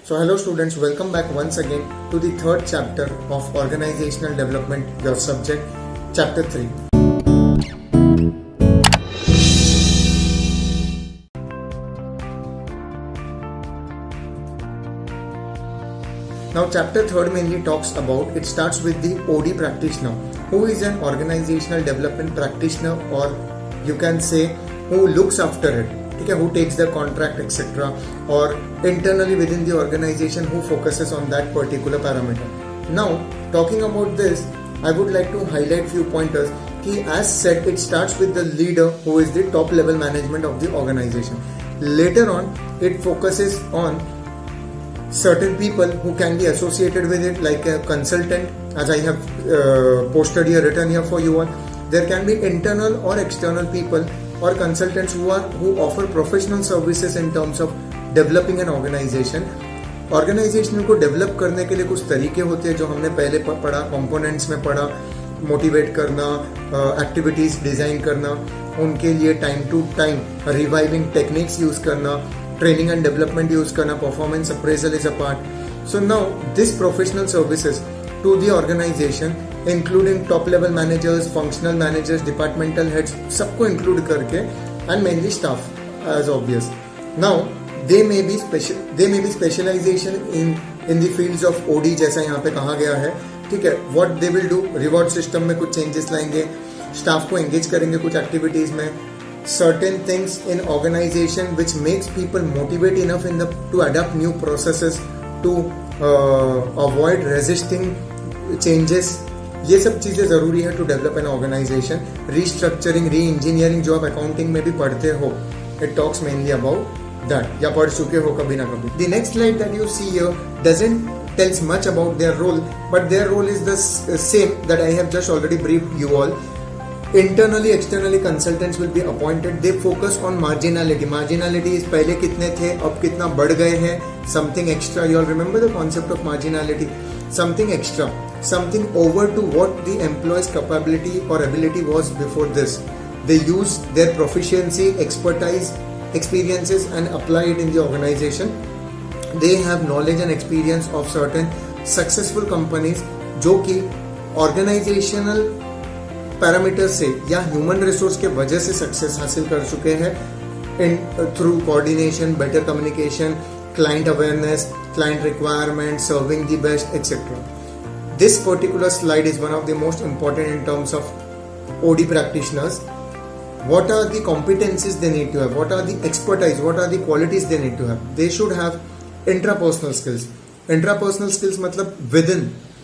So hello students, welcome back once again to the third chapter of Organizational Development, your subject, chapter 3. Now chapter 3rd mainly talks about, it starts with the OD practitioner, who is an organizational development practitioner, or you can say who looks after it, okay, who takes the contract etc, or internally within the organization who focuses on that particular parameter. Now talking about this, I would like to highlight few pointers. As said, it starts with the leader, who is the top level management of the organization. Later on it focuses on certain people who can be associated with it, like a consultant, as I have posted here, written here for you all. There can be internal or external people or consultants who offer professional services in terms of developing an organization. Organization को develop करने के लिए कुछ तरीके होते हैं जो हमने पहले पढ़ा, कंपोनेंट्स में पढ़ा, मोटिवेट करना, एक्टिविटीज डिजाइन करना, उनके लिए time to time reviving techniques use करना, training and development use करना, performance appraisal is a part. So now this professional services to the organization, including top level managers, functional managers, departmental heads, सबको include करके, and mainly staff as obvious. Now they may be specialization in the fields of OD, जैसा यहाँ पे कहा गया है, ठीक है. What they will do, reward system में कुछ changes लाएंगे, staff को engage करेंगे कुछ activities में, certain things in organization which makes people motivate enough to adapt new processes, to avoid resisting changes. ये सब चीजें जरूरी है to develop an organization. Restructuring, re-engineering जो आप accounting में भी पढ़ते हो, it talks mainly about that, या पढ़ चुके हो कभी ना कभी. The next slide that you see here doesn't tells much about their role, but their role is the same that I have just already briefed you all. Internally, externally consultants will be appointed. They focus on marginality. Marginality is पहले कितने थे, अब कितना बढ़ गए हैं. Something extra. You all remember the concept of marginality. Something extra, something over to what the employee's capability or ability was before this. They use their proficiency, expertise, experiences and apply it in the organization. They have knowledge and experience of certain successful companies जो कि organizational parameter से या human resource के वजह से success हासिल कर चुके हैं, in through coordination, better communication, client awareness, client requirement, serving the best etcetera. This particular slide is one of the most important in terms of OD practitioners. What are the competencies they need to have? What are the expertise? What are the qualities they need to have? They should have intrapersonal skills. Intrapersonal skills मतलब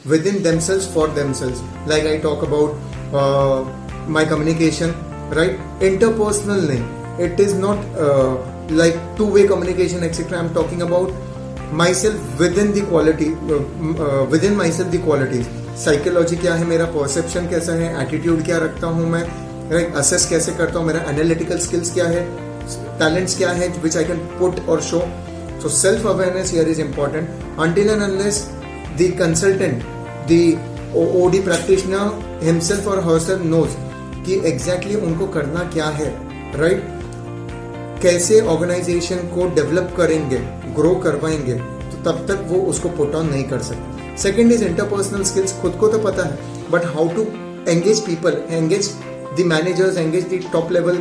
within themselves, for themselves. Like I talk about my communication, right? Interpersonal nahi. It is not like two-way communication etc. I'm talking about myself within the quality, within myself the qualities. Psychology क्या है मेरा, perception कैसा है, attitude क्या रखता हूँ मैं, right? Assess कैसे करता हूँ, मेरा analytical skills क्या है, talents क्या है which I can put or show. So self-awareness here is important. Until and unless the consultant, the OD practitioner himself or herself knows कि exactly उनको करना क्या है, right? कैसे organization को develop करेंगे, grow करवाएंगे, तो तब तक वो उसको put on नहीं कर सकते. Second is interpersonal skills. खुद को तो पता है, but how to engage people, engage the managers, engage the top level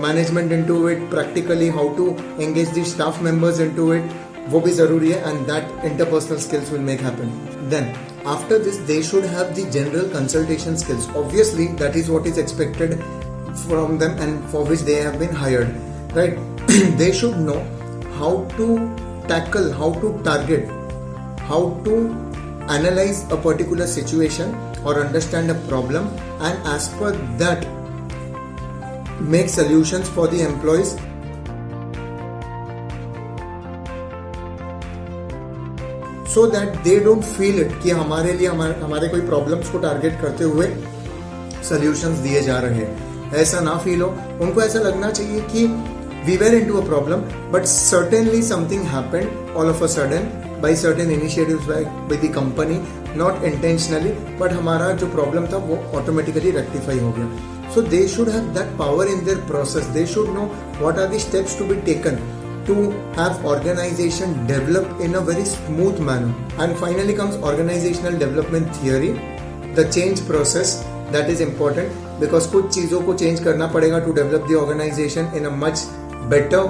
management into it practically, how to engage the staff members into it, वो भी जरूरी है, and that interpersonal skills will make happen. Then after this they should have the general consultation skills. Obviously that is what is expected from them and for which they have been hired, right? They should know how to tackle, how to target, how to analyze a particular situation or understand a problem, and as per that make solutions for the employees. So that they don't feel it कि हमारे लिए हमारे कोई problems को target करते हुए solutions दिए जा रहे हैं, ऐसा ना फील हो. उनको ऐसा लगना चाहिए कि we were into a problem but certainly something happened all of a sudden by certain initiatives by the company, not intentionally, but हमारा जो प्रॉब्लम था वो ऑटोमेटिकली रेक्टिफाई हो गया. So they should have that power in their process. They should know what are the steps to be taken to have organization develop in a very smooth manner. And finally comes organizational development theory, the change process that is important because कुछ चीज़ों को change करना पड़ेगा to develop the organization in a much better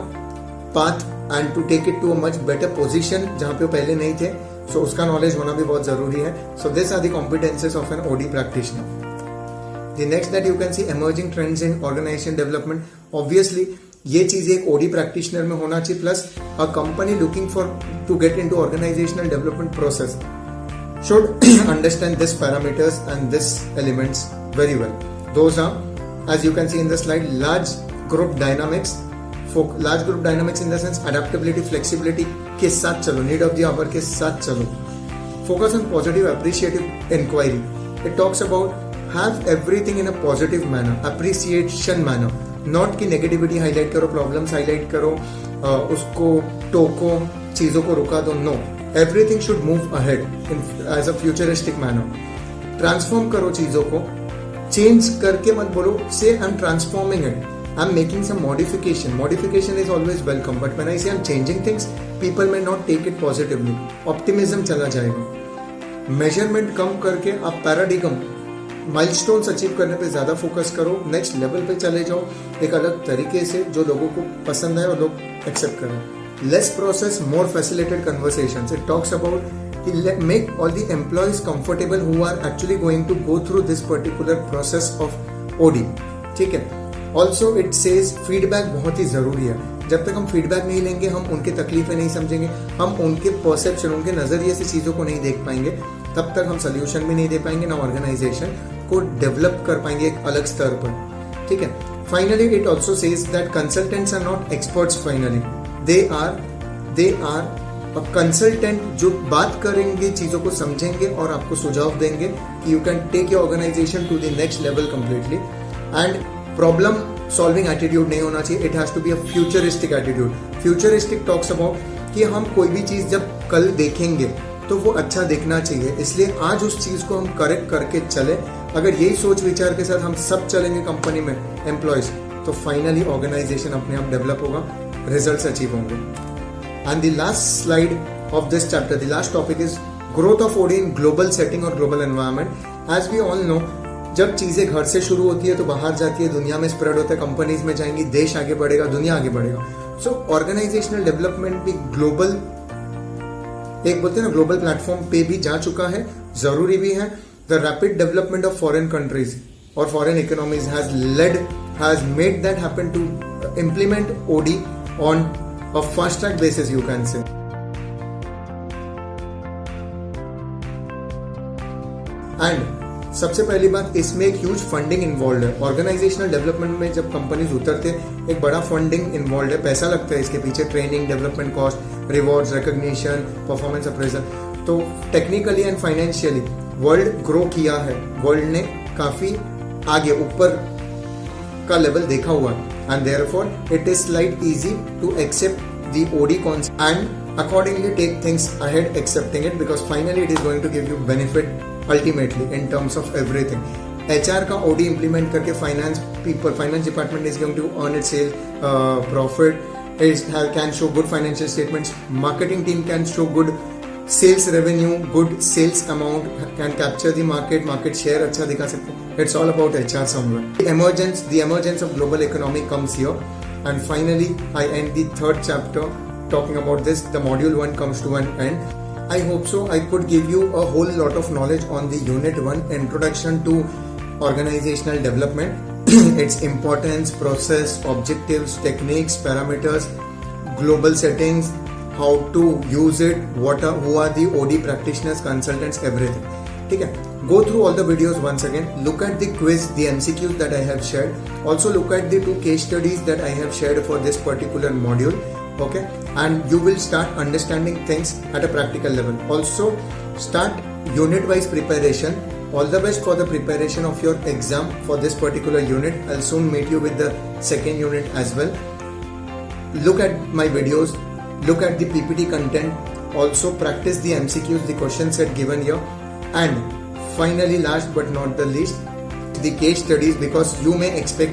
path and to take it to a much better position जहाँ पे वो पहले नहीं थे. So उसका knowledge होना भी बहुत ज़रूरी है. So these are the competences of an OD practitioner. The next that you can see emerging trends in organization development. Obviously ये चीज़ एक OD practitioner में होना चाहिए plus a company looking for to get into organizational development process should understand these parameters and these elements very well. Those are, as you can see in the slide, large group dynamics. Large group dynamics in the sense adaptability, flexibility के साथ चलो, need of the hour के साथ चलो. Focus on positive, appreciative inquiry. It talks about have everything in a positive manner, appreciation manner. Not कि negativity highlight करो, problems highlight करो, उसको टोको, चीज़ों को रुका दो. No, everything should move ahead as a futuristic manner. Transform करो चीज़ों को, change करके मत बोलो. Say I'm transforming it. I'm making some modification. Modification is always welcome, but when I say I'm changing things, people may not take it positively. Optimism चला जाएगा. Measurement कम करके आप paradigm, milestones अचीव करने पे ज़्यादा फोकस करो. Next level पे चले जाओ एक अलग तरीके से जो लोगों को पसंद है और लोग एक्सेप्ट करें. Less process, more facilitated conversations. It talks about make all the employees comfortable who are actually going to go through this particular process of OD. ठीक है. ऑल्सो इट सेज फीडबैक बहुत ही ज़रूरी है. जब तक हम फीडबैक नहीं लेंगे हम उनके तकलीफें नहीं समझेंगे, हम उनके परसेप्शन, उनके नज़रिए से चीज़ों को नहीं देख पाएंगे, तब तक हम सोल्यूशन भी नहीं दे पाएंगे, ना ऑर्गेनाइजेशन को डेवलप कर पाएंगे एक अलग स्तर पर. ठीक है. Finally it also says that consultants are not experts. Finally they are consultant जो बात करेंगे, चीज़ों को समझेंगे और आपको सुझाव देंगे कि you can take your organization to the next level completely. And problem solving attitude नहीं होना चाहिए. It has to be a futuristic attitude. Futuristic talks about कि हम कोई भी चीज जब कल देखेंगे तो वो अच्छा दिखना चाहिए, इसलिए आज उस चीज को हम करेक्ट करके चले. अगर यही सोच विचार के साथ हम सब चलेंगे कंपनी में एम्प्लॉयज, तो फाइनली ऑर्गेनाइजेशन अपने आप डेवलप होगा, रिजल्ट्स अचीव होंगे. And the last slide of this chapter, the last topic is growth of OD in global setting और global environment. As we all know, जब चीजें घर से शुरू होती है तो बाहर जाती है, दुनिया में स्प्रेड होता है, कंपनीज में जाएंगी, देश आगे बढ़ेगा, दुनिया आगे बढ़ेगा. सो ऑर्गेनाइजेशनल डेवलपमेंट भी ग्लोबल, एक बोलते हैं ना, ग्लोबल प्लेटफॉर्म पे भी जा चुका है, जरूरी भी है. The rapid development of foreign countries और foreign economies has made that happen to implement OD on a fast track basis, you can say. And सबसे पहली बात, इसमें एक ह्यूज फंडिंग इन्वॉल्व है. ऑर्गेनाइजेशनल डेवलपमेंट में जब कंपनीज उतरते हैं, एक बड़ा फंडिंग इन्वॉल्व है, पैसा लगता है इसके पीछे, training, development cost, rewards, recognition, performance appraisal. तो technically and financially world grow किया है, वर्ल्ड ने काफी आगे ऊपर का लेवल देखा हुआ है. And therefore it is slight easy to accept the OD concept and accordingly take things ahead accepting it, because finally it is going to give you benefit ultimately in terms of everything. HR का OD implement करके finance department is going to earn its sales profit, can show good financial statements. Marketing team can show good sales revenue, good sales amount, can capture the market share अच्छा दिखा सकते हैं. It's all about HR somewhere. The emergence of global economy comes here. And finally, I end the third chapter talking about this. The module 1 comes to an end. I hope so I could give you a whole lot of knowledge on the Unit 1, Introduction to Organizational Development, its importance, process, objectives, techniques, parameters, global settings, how to use it, who are the OD practitioners, consultants, everything. ठीक है. Go through all the videos once again. Look at the quiz, the MCQs that I have shared. Also look at the 2 case studies that I have shared for this particular module. Okay, and you will start understanding things at a practical level. Also start unit wise preparation. All the best for the preparation of your exam for this particular unit. I'll soon meet you with the second unit as well. Look at my videos, look at the PPT content, also practice the MCQs, the question set given here, and finally last but not the least, the case studies, because you may expect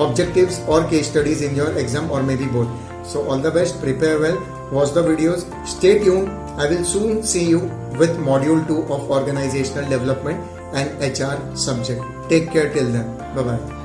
objectives or case studies in your exam or maybe both. So all the best, prepare well, watch the videos, stay tuned. I will soon see you with module 2 of organizational development and HR subject. Take care till then. Bye bye.